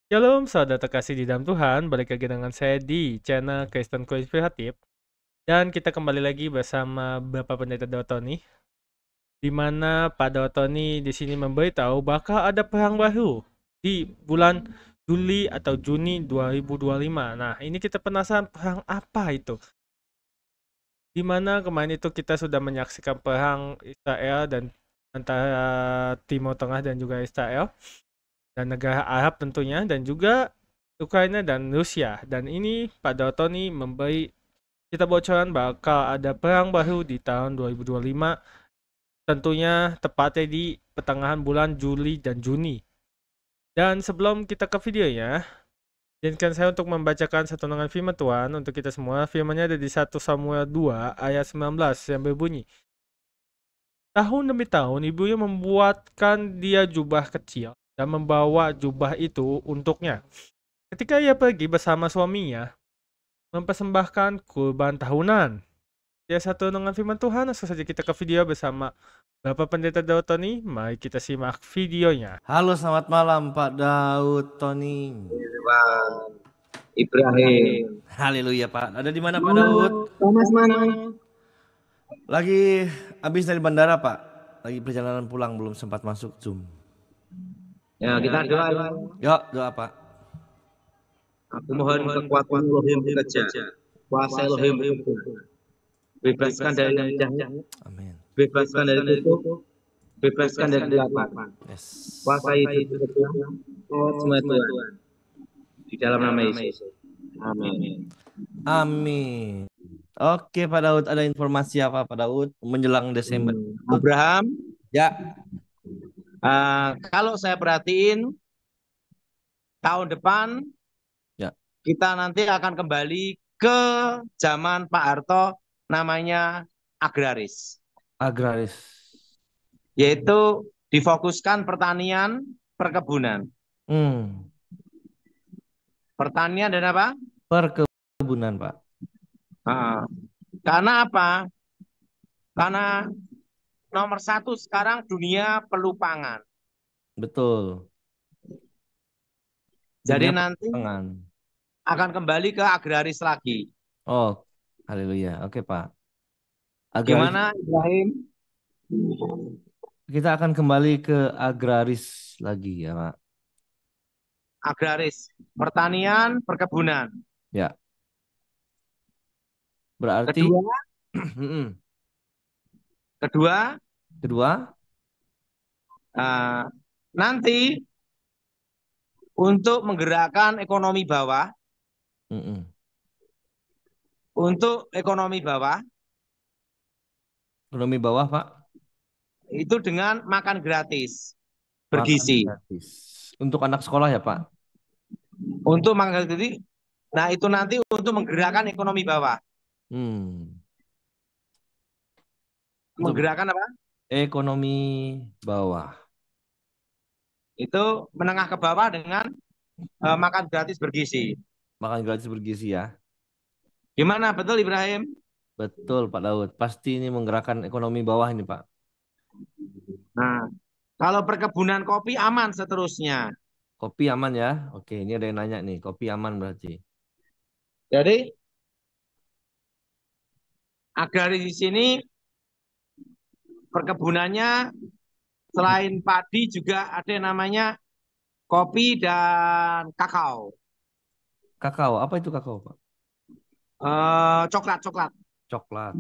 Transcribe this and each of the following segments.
Shalom, saudara terkasih di dalam Tuhan. Balik lagi dengan saya di channel Kristen Inspiratif. Dan kita kembali lagi bersama Bapak Pendeta Dotoni, di mana Pak Dotoni di sini memberitahu bakal ada perang baru di bulan Juli atau Juni 2025. Nah, ini kita penasaran perang apa itu? Di mana kemarin itu kita sudah menyaksikan perang Israel dan antara Timur Tengah dan juga Israel dan negara Arab tentunya, dan juga Ukraina dan Rusia. Dan ini Pak Dotoni memberi kita bocoran bakal ada perang baru di tahun 2025, tentunya tepatnya di pertengahan bulan Juli dan Juni. Dan sebelum kita ke videonya, izinkan saya untuk membacakan satu firman Tuhan untuk kita semua. Firmannya ada di 1 Samuel 2 ayat 19 yang berbunyi, tahun demi tahun ibunya membuatkan dia jubah kecil dan membawa jubah itu untuknya. Ketika ia pergi bersama suaminya mempersembahkan kurban tahunan. Ya, satu dengan firman Tuhan, langsung saja kita ke video bersama Bapak Pendeta Daud Tony. Mari kita simak videonya. Halo, selamat malam Pak Daud Tony. Bang Ibrahim. Haleluya Pak. Ada di mana Pak Daud? Thomas mana? Lagi habis dari bandara Pak. Lagi perjalanan pulang, belum sempat masuk Zoom. Ya, kita doa. Yuk, doa Pak. Aku mohon kekuatan Elohim bekerja. Kuasa Elohim bekerja. Bebaskan dari jahat. Amin. Bebaskan dari tutup. Bebaskan dari kegelapan. Yes. Kuasa itu bekerja. Semua Tuhan. Di dalam nama Yesus. Amin. Amin. Oke Pak Daud, ada informasi apa Pak Daud menjelang Desember? Abraham. Ya. Kalau saya perhatiin tahun depan ya, kita nanti akan kembali ke zaman Pak Harto, namanya agraris. Agraris. Yaitu difokuskan pertanian, perkebunan. Pertanian dan apa? Perkebunan Pak. Karena apa? Karena nomor satu sekarang dunia perlu pangan. Betul. Jadi Dunia nanti pangan akan kembali ke agraris lagi. Oh, haleluya. Oke Pak. Agraris. Gimana Ibrahim? Kita akan kembali ke agraris lagi ya Pak. Agraris, pertanian, perkebunan. Ya. Berarti kedua nanti untuk menggerakkan ekonomi bawah, ekonomi bawah Pak, itu dengan makan gratis, bergizi. Makan gratis. Untuk anak sekolah ya Pak? Untuk makan gratis. Nah itu nanti untuk menggerakkan ekonomi bawah. Menggerakkan apa? Ekonomi bawah. Itu menengah ke bawah dengan makan gratis bergizi. Makan gratis bergizi ya. Gimana, betul Ibrahim? Betul Pak Daud. Pasti ini menggerakkan ekonomi bawah ini Pak. Nah, kalau perkebunan kopi aman seterusnya. Kopi aman ya. Oke, ini ada yang nanya nih. Kopi aman berarti. Jadi agraris di sini perkebunannya selain padi juga ada yang namanya kopi dan kakao. Kakao, apa itu kakao Pak? Coklat. Coklat.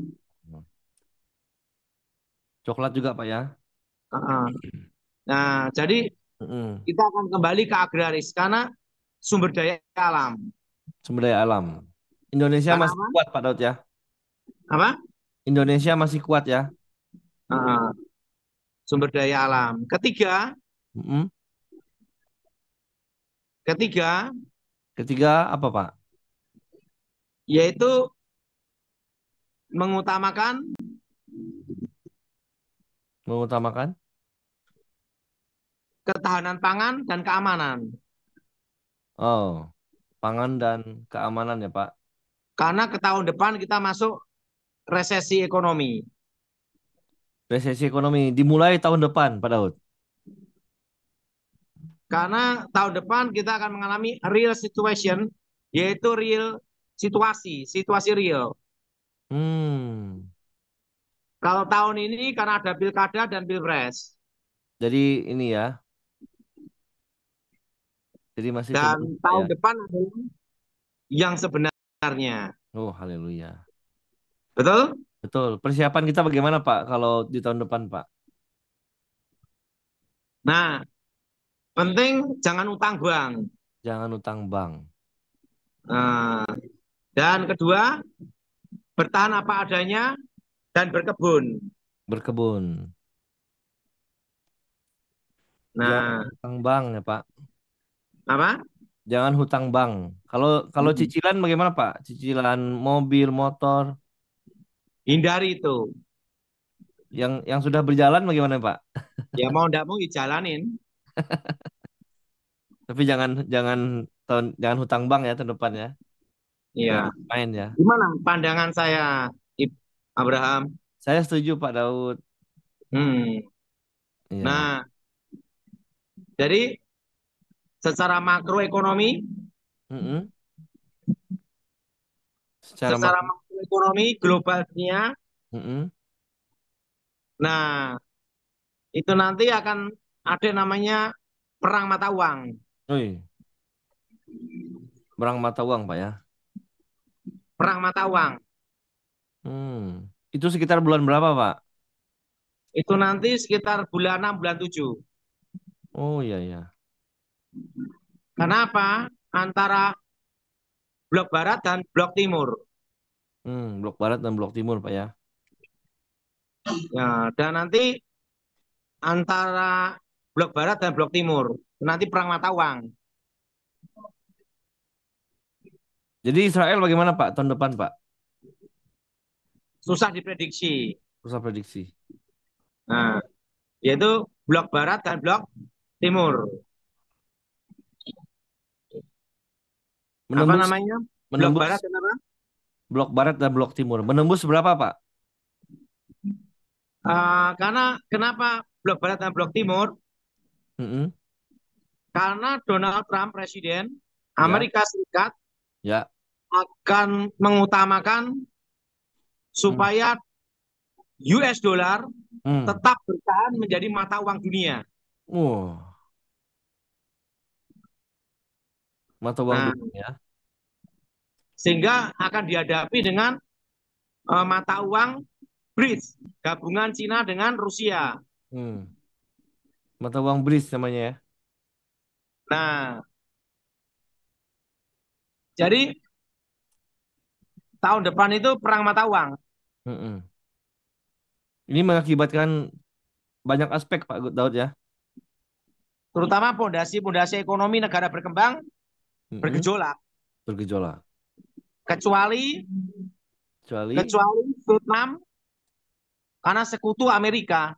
Coklat juga Pak ya. Nah, jadi kita akan kembali ke agraris karena sumber daya alam. Sumber daya alam. Indonesia Karena masih apa? kuat Pak Daud ya. Apa? Indonesia masih kuat ya. Sumber daya alam. Ketiga apa Pak? Yaitu mengutamakan ketahanan pangan dan keamanan. Oh, pangan dan keamanan ya Pak. Karena ke tahun depan kita masuk resesi ekonomi. Resesi ekonomi dimulai tahun depan Pak Daud. Karena tahun depan kita akan mengalami real situation, yaitu real situasi real. Hmm. Kalau tahun ini karena ada pilkada dan pilpres. Jadi ini ya. Jadi masih Dan terbuka ya. tahun depan adalah yang sebenarnya. Oh, haleluya. Betul? Betul. Persiapan kita bagaimana, Pak, kalau di tahun depan, Pak? Nah, penting jangan utang bank. Jangan utang bank. Nah, dan kedua, bertahan apa adanya dan berkebun. Berkebun. Jangan Nah, hutang bank ya, Pak. apa? Jangan hutang bank. Kalau kalau cicilan bagaimana, Pak? Cicilan mobil, motor Hindari itu. yang sudah berjalan bagaimana, Pak? Ya mau ndak mau dijalanin. Tapi jangan jangan jangan hutang bank ya tahun depan ya. Iya. Jangan main ya. Gimana pandangan saya, Abraham? Saya setuju, Pak Daud. Hmm. Iya. Nah, jadi secara makroekonomi, Mm-mm. Secara secara makro. makroekonomi global dunia, Mm-mm. nah itu nanti akan ada namanya perang mata uang. Wih, berang mata uang, Pak ya. Perang mata uang. Itu sekitar bulan berapa, Pak? Itu nanti sekitar bulan 6, bulan 7. Oh iya iya. Kenapa? Antara blok barat dan blok timur. Blok barat dan blok timur, Pak ya. Ya, dan nanti antara blok barat dan blok timur. Nanti perang mata uang. Jadi Israel bagaimana, Pak, tahun depan, Pak? Susah diprediksi. Susah prediksi. Nah, yaitu blok barat dan blok timur. Apa Menembus namanya? Blok menembus barat dan apa? blok barat dan blok timur. Menembus berapa, Pak? Karena kenapa blok barat dan blok timur? Mm-mm. Karena Donald Trump presiden Ya, Amerika Serikat ya. akan mengutamakan Hmm. supaya US dollar Hmm. tetap bertahan menjadi mata uang dunia. Wah, mata uang Nah, dunia. sehingga akan dihadapi dengan mata uang BRICS, gabungan Cina dengan Rusia. Hmm. Mata uang BRICS namanya ya. Nah, jadi tahun depan itu perang mata uang, Mm-mm. Ini mengakibatkan banyak aspek, Pak Daud ya. terutama pondasi-pondasi ekonomi negara berkembang Mm-mm. bergejolak, Bergejolak. kecuali Kecuali kecuali Vietnam karena sekutu Amerika.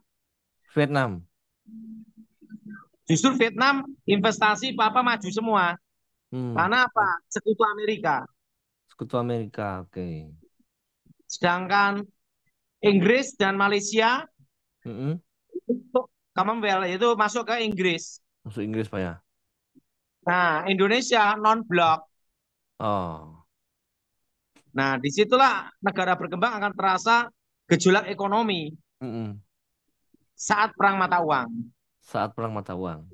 Vietnam. Justru Vietnam investasi apa maju semua. Hmm. Karena apa? Sekutu Amerika. Sekutu Amerika. Oke. Sedangkan Inggris dan Malaysia Mm-mm. itu Commonwealth itu masuk ke Inggris. Masuk Inggris, Pak ya. Nah, Indonesia non-blok. Oh. Nah, disitulah negara berkembang akan terasa gejolak ekonomi Mm-mm. saat perang mata uang. Saat perang mata uang.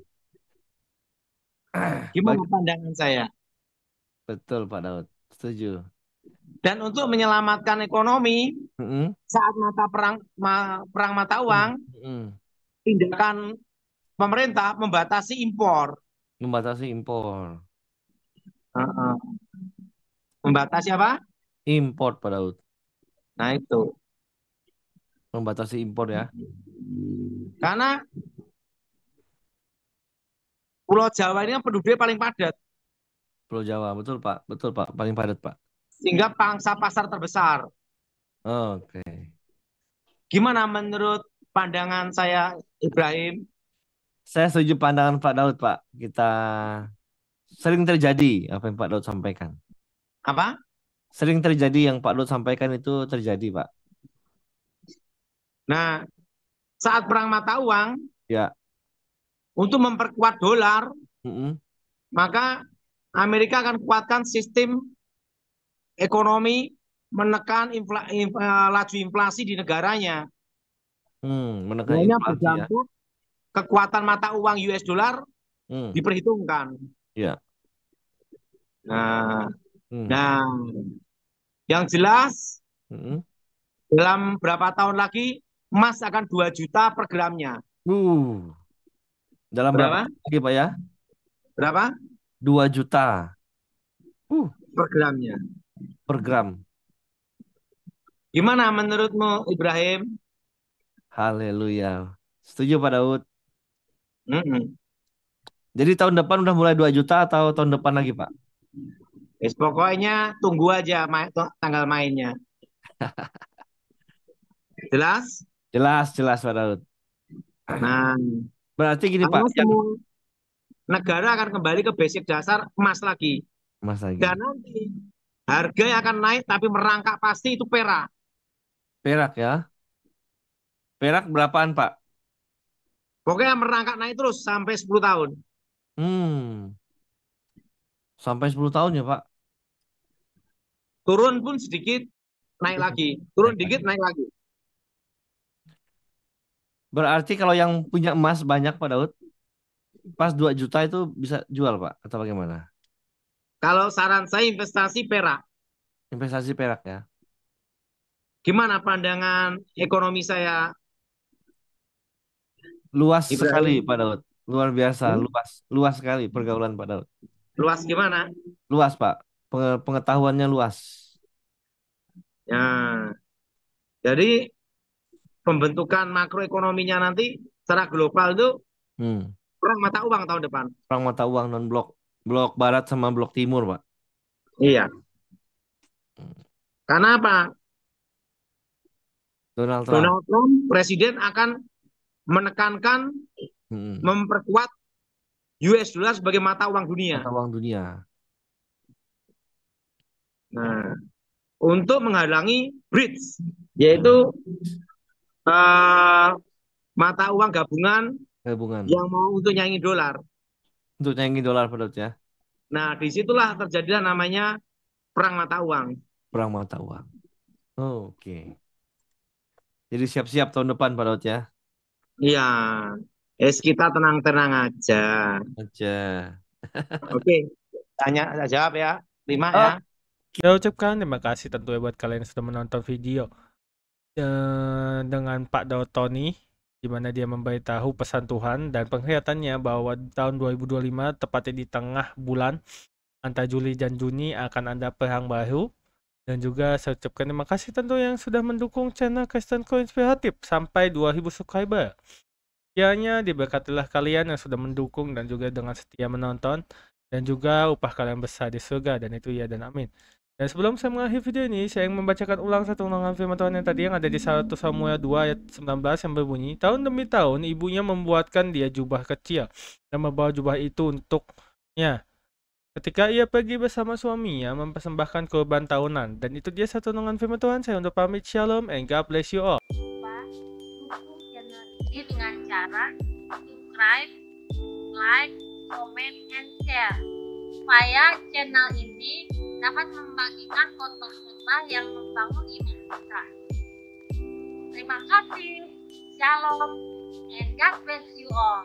Gimana Baik, pandangan saya? betul Pak Daud. Setuju. Dan untuk menyelamatkan ekonomi Mm-mm. saat perang mata uang, Mm-mm. tindakan pemerintah membatasi impor. Membatasi impor. Membatasi apa? Impor, Pak Daud. Nah itu. Membatasi impor ya. Karena Pulau Jawa ini kan penduduknya paling padat, Pulau Jawa, betul Pak. Betul Pak. Paling padat Pak. sehingga pangsa pasar terbesar. Oke. Gimana menurut pandangan saya, Ibrahim? Saya setuju pandangan Pak Daud, Pak. Kita sering terjadi apa yang Pak Daud sampaikan. Apa? Sering terjadi yang Pak Daud sampaikan itu terjadi, Pak. Nah, saat perang mata uang, Ya. untuk memperkuat dolar, Mm-mm. maka Amerika akan kuatkan sistem ekonomi, menekan laju inflasi di negaranya. Menekan Hanya inflasi ya. berdampak kekuatan mata uang US dollar Hmm, diperhitungkan. ya. Nah, Hmm. nah, yang jelas Mm-mm. dalam berapa tahun lagi emas akan 2 juta per gramnya. Dalam berapa Berapa? tahun lagi Pak ya? Berapa? 2 juta Per gramnya. per gram. Gimana menurutmu, Ibrahim? Haleluya. Setuju Pak Daud. Mm-mm. Jadi tahun depan udah mulai 2 juta atau tahun depan lagi Pak? Pokoknya tunggu aja tanggal mainnya. Jelas? Jelas, jelas Pak Daud. Nah, Berarti gini Pak, karena yang semua negara akan kembali ke basic dasar emas lagi. Mas Dan lagi. nanti harga yang akan naik tapi merangkak pasti itu perak. Perak ya. Perak berapaan Pak? Pokoknya merangkak naik terus sampai 10 tahun. Hmm, sampai 10 tahun ya Pak. Turun pun sedikit, naik lagi. Turun Naik dikit, lagi. naik lagi. Berarti kalau yang punya emas banyak Pak Daud, pas 2 juta itu bisa jual Pak atau bagaimana? Kalau saran saya investasi perak. Investasi perak ya. Gimana pandangan ekonomi saya, Luas sekali Ibrahim? Pak Daud. Luar biasa, Hmm? luas. Luas sekali pergaulan Pak Daud. Luas gimana? Luas Pak. Pengetahuannya luas. Ya, jadi pembentukan makroekonominya nanti secara global itu Hmm. perang mata uang tahun depan. Perang mata uang non blok. Blok barat sama blok timur Pak. Iya. Karena apa? Donald Trump. Donald Trump presiden akan menekankan Hmm. memperkuat US dollar sebagai mata uang dunia. Mata uang dunia. Nah, untuk menghalangi bridge, yaitu eh, mata uang gabungan Gabungan. yang mau untuk nyaingin dolar. Untuk nyaingin dolar Pak Daud ya. Nah, disitulah terjadilah namanya perang mata uang. Perang mata uang. Oke. Jadi siap-siap tahun depan Pak Daud ya. Iya, kita tenang-tenang aja. Aja. Oke, tanya, jawab ya. Terima ya. Oh, Saya ucapkan terima kasih tentunya buat kalian yang sudah menonton video dengan Pak Daud Tony, di mana dia memberitahu pesan Tuhan dan penglihatannya bahwa tahun 2025 tepatnya di tengah bulan antara Juli dan Juni akan ada perang baru. Dan juga saya ucapkan terima kasih tentu yang sudah mendukung channel Kristen Inspiratif sampai 2000 subscriber. Kiranya diberkatilah kalian yang sudah mendukung dan juga dengan setia menonton, dan juga upah kalian besar di surga, dan itu ya dan amin. Dan sebelum saya mengakhiri video ini, saya ingin membacakan ulang satu ulangan firman Tuhan yang tadi yang ada di 1 Samuel 2 ayat 19 yang berbunyi, tahun demi tahun ibunya membuatkan dia jubah kecil dan membawa jubah itu untuknya ketika ia pergi bersama suaminya mempersembahkan kurban tahunan. Dan itu dia satu ulangan firman Tuhan. Saya untuk pamit, shalom and God bless you all. Dukung channel ini dengan cara subscribe, like, comment, and share supaya channel ini dapat membagikan khotbah-khotbah yang membangun iman kita. Terima kasih. Shalom and God bless you all.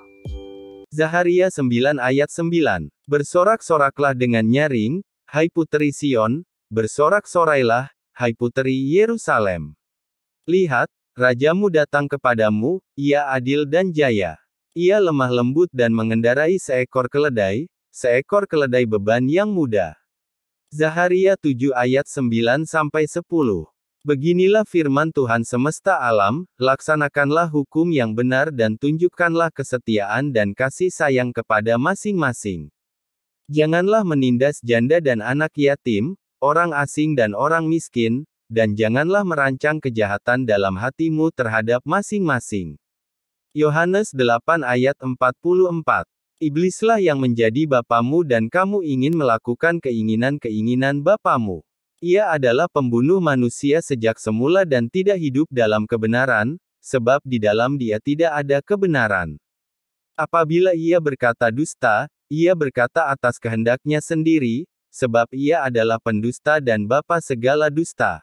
Zaharia 9 ayat 9. Bersorak-soraklah dengan nyaring, hai puteri Sion, bersorak-sorailah, hai puteri Yerusalem. Lihat, rajamu datang kepadamu, ia adil dan jaya. Ia lemah lembut dan mengendarai seekor keledai beban yang mudah. Zaharia 7 ayat 9-10. Beginilah firman Tuhan semesta alam, laksanakanlah hukum yang benar dan tunjukkanlah kesetiaan dan kasih sayang kepada masing-masing. Janganlah menindas janda dan anak yatim, orang asing dan orang miskin, dan janganlah merancang kejahatan dalam hatimu terhadap masing-masing. Yohanes 8 ayat 44. Iblislah yang menjadi bapamu dan kamu ingin melakukan keinginan-keinginan bapamu. Ia adalah pembunuh manusia sejak semula dan tidak hidup dalam kebenaran, sebab di dalam dia tidak ada kebenaran. Apabila ia berkata dusta, ia berkata atas kehendaknya sendiri, sebab ia adalah pendusta dan bapa segala dusta.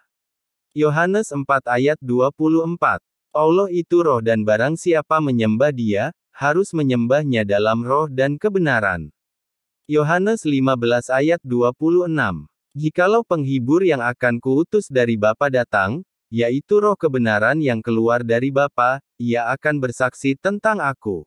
Yohanes 4 ayat 24. Allah itu roh dan barang siapa menyembah dia, harus menyembahnya dalam roh dan kebenaran. Yohanes 15 ayat 26. Jikalau penghibur yang akan kuutus dari Bapa datang, yaitu roh kebenaran yang keluar dari Bapa, ia akan bersaksi tentang aku.